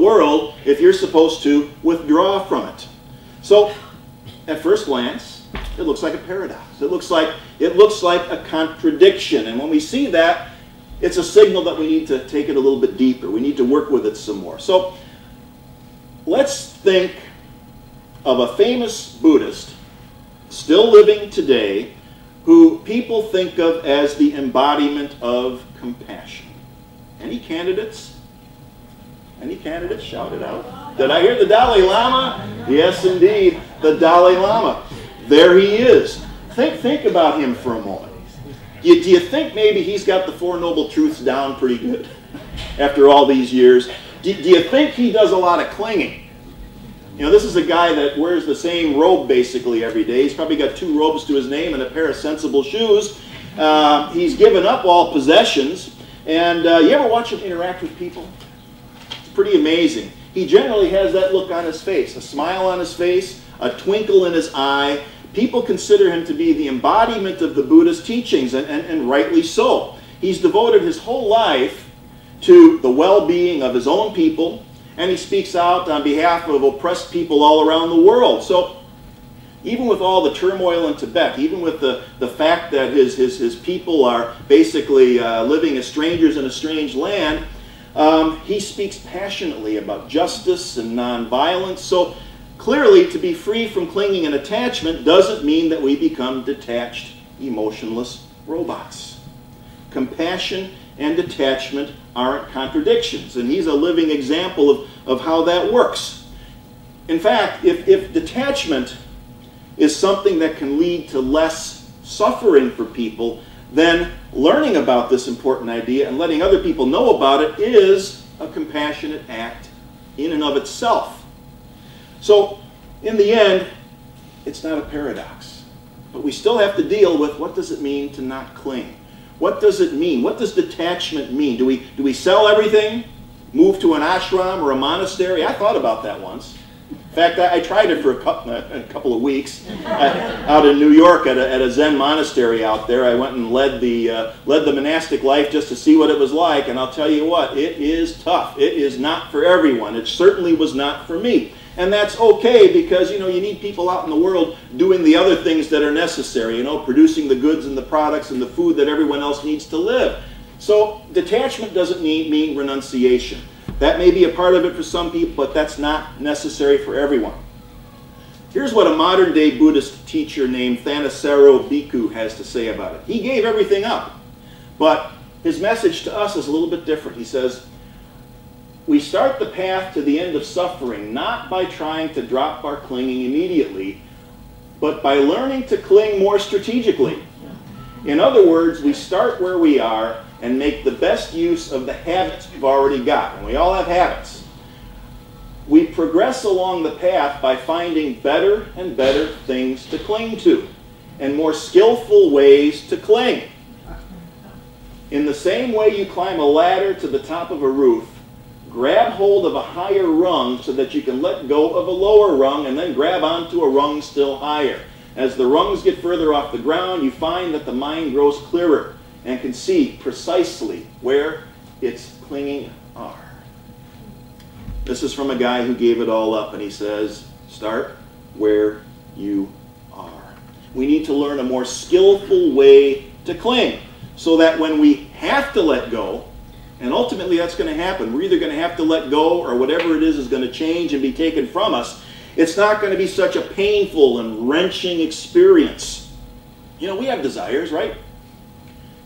world if you're supposed to withdraw from it? So, at first glance, it looks like a paradox. It looks like a contradiction. And when we see that, it's a signal that we need to take it a little bit deeper. We need to work with it some more. So, let's think of a famous Buddhist still living today who people think of as the embodiment of compassion. Any candidates? Any candidates? Shout it out. Did I hear the Dalai Lama? Yes, indeed, the Dalai Lama. There he is. Think about him for a moment. Do you think maybe he's got the Four Noble Truths down pretty good after all these years? Do you think he does a lot of clinging? You know, this is a guy that wears the same robe basically every day. He's probably got 2 robes to his name and a pair of sensible shoes. He's given up all possessions. And you ever watch him interact with people? It's pretty amazing. He generally has that look on his face, a smile on his face, a twinkle in his eye. People consider him to be the embodiment of the Buddhist teachings, and rightly so. He's devoted his whole life to the well-being of his own people, and he speaks out on behalf of oppressed people all around the world. So even with all the turmoil in Tibet, even with the fact that his people are basically living as strangers in a strange land, he speaks passionately about justice and nonviolence. So clearly, to be free from clinging and attachment doesn't mean that we become detached, emotionless robots. Compassion and detachment aren't contradictions, and he's a living example of how that works. In fact, if detachment is something that can lead to less suffering for people, then learning about this important idea and letting other people know about it is a compassionate act in and of itself. So, in the end, it's not a paradox. But we still have to deal with what does it mean to not cling? What does it mean? What does detachment mean? Do we sell everything? Move to an ashram or a monastery? I thought about that once. In fact, I tried it for a couple of weeks out in New York at a Zen monastery out there. I went and led the monastic life just to see what it was like, and I'll tell you what, it is tough. It is not for everyone. It certainly was not for me. And that's okay because, you know, you need people out in the world doing the other things that are necessary, you know, producing the goods and the products and the food that everyone else needs to live. So detachment doesn't mean renunciation. That may be a part of it for some people, but that's not necessary for everyone. Here's what a modern-day Buddhist teacher named Thanissaro Bhikkhu has to say about it. He gave everything up, but his message to us is a little bit different. He says, we start the path to the end of suffering not by trying to drop our clinging immediately, but by learning to cling more strategically. In other words, we start where we are and make the best use of the habits we've already got. And we all have habits. We progress along the path by finding better and better things to cling to and more skillful ways to cling. In the same way you climb a ladder to the top of a roof, grab hold of a higher rung so that you can let go of a lower rung and then grab onto a rung still higher. As the rungs get further off the ground, you find that the mind grows clearer and can see precisely where its clinging are. This is from a guy who gave it all up, and he says, start where you are. We need to learn a more skillful way to cling so that when we have to let go, and ultimately that's going to happen, we're either going to have to let go or whatever it is going to change and be taken from us, it's not going to be such a painful and wrenching experience. You know, we have desires, right?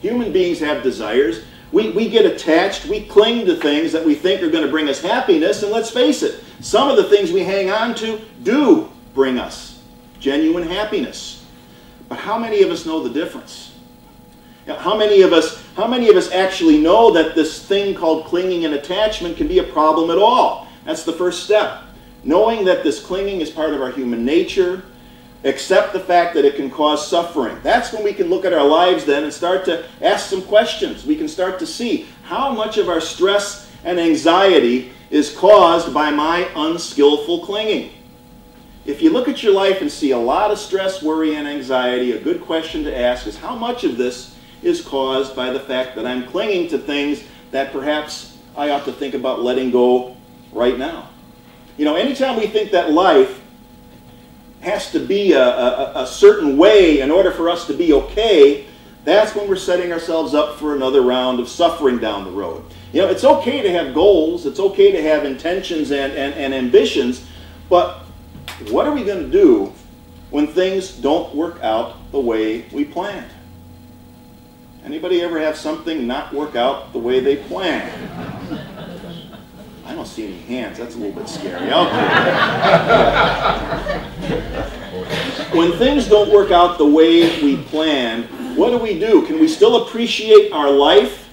Human beings have desires. We get attached, we cling to things that we think are going to bring us happiness, and let's face it, some of the things we hang on to do bring us genuine happiness. But how many of us know the difference? How many of us actually know that this thing called clinging and attachment can be a problem at all? That's the first step. Knowing that this clinging is part of our human nature, accept the fact that it can cause suffering. That's when we can look at our lives then and start to ask some questions. We can start to see how much of our stress and anxiety is caused by my unskillful clinging. If you look at your life and see a lot of stress, worry, and anxiety, a good question to ask is how much of this is caused by the fact that I'm clinging to things that perhaps I ought to think about letting go right now. You know, anytime we think that life has to be a certain way in order for us to be okay, that's when we're setting ourselves up for another round of suffering down the road. You know, it's okay to have goals, it's okay to have intentions and ambitions, but what are we going to do when things don't work out the way we planned? Anybody ever have something not work out the way they planned? I don't see any hands. That's a little bit scary. Okay. When things don't work out the way we planned, what do? Can we still appreciate our life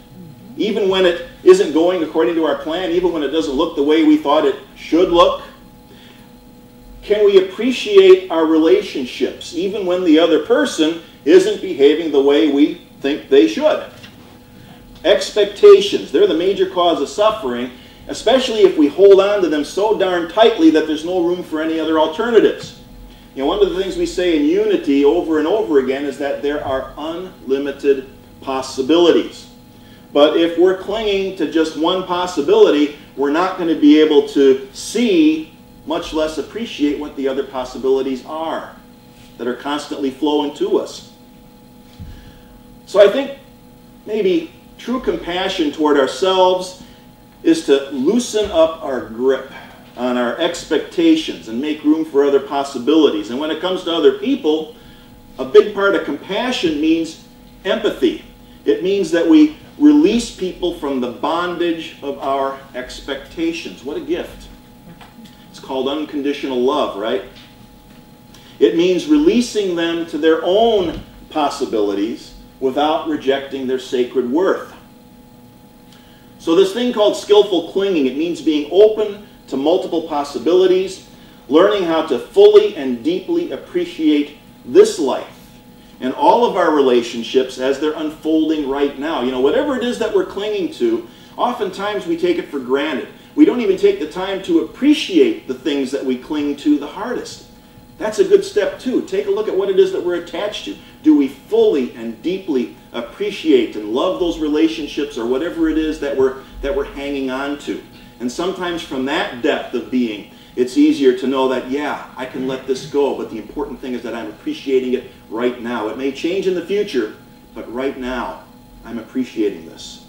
even when it isn't going according to our plan, even when it doesn't look the way we thought it should look? Can we appreciate our relationships even when the other person isn't behaving the way we think they should? Expectations, they're the major cause of suffering, especially if we hold on to them so darn tightly that there's no room for any other alternatives. You know, one of the things we say in unity over and over again is that there are unlimited possibilities. But if we're clinging to just one possibility, we're not going to be able to see, much less appreciate what the other possibilities are that are constantly flowing to us. So I think maybe true compassion toward ourselves is to loosen up our grip on our expectations and make room for other possibilities. And when it comes to other people, a big part of compassion means empathy. It means that we release people from the bondage of our expectations. What a gift. It's called unconditional love, right? It means releasing them to their own possibilities without rejecting their sacred worth. So this thing called skillful clinging, it means being open to multiple possibilities, learning how to fully and deeply appreciate this life and all of our relationships as they're unfolding right now. You know, whatever it is that we're clinging to, oftentimes we take it for granted. We don't even take the time to appreciate the things that we cling to the hardest. That's a good step too. Take a look at what it is that we're attached to. Do we fully and deeply appreciate and love those relationships or whatever it is that we're hanging on to? And sometimes from that depth of being, it's easier to know that, yeah, I can let this go, but the important thing is that I'm appreciating it right now. It may change in the future, but right now, I'm appreciating this.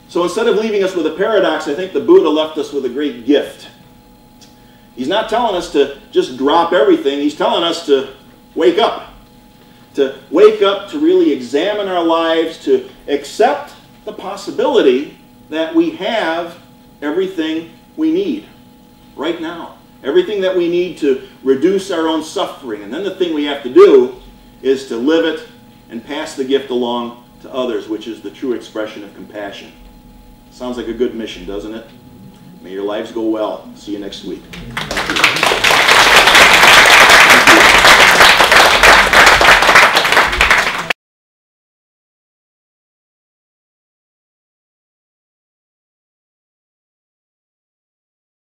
So instead of leaving us with a paradox, I think the Buddha left us with a great gift. He's not telling us to just drop everything. He's telling us to wake up. To wake up, to really examine our lives, to accept the possibility that we have everything we need right now. Everything that we need to reduce our own suffering. And then the thing we have to do is to live it and pass the gift along to others, which is the true expression of compassion. Sounds like a good mission, doesn't it? May your lives go well. See you next week.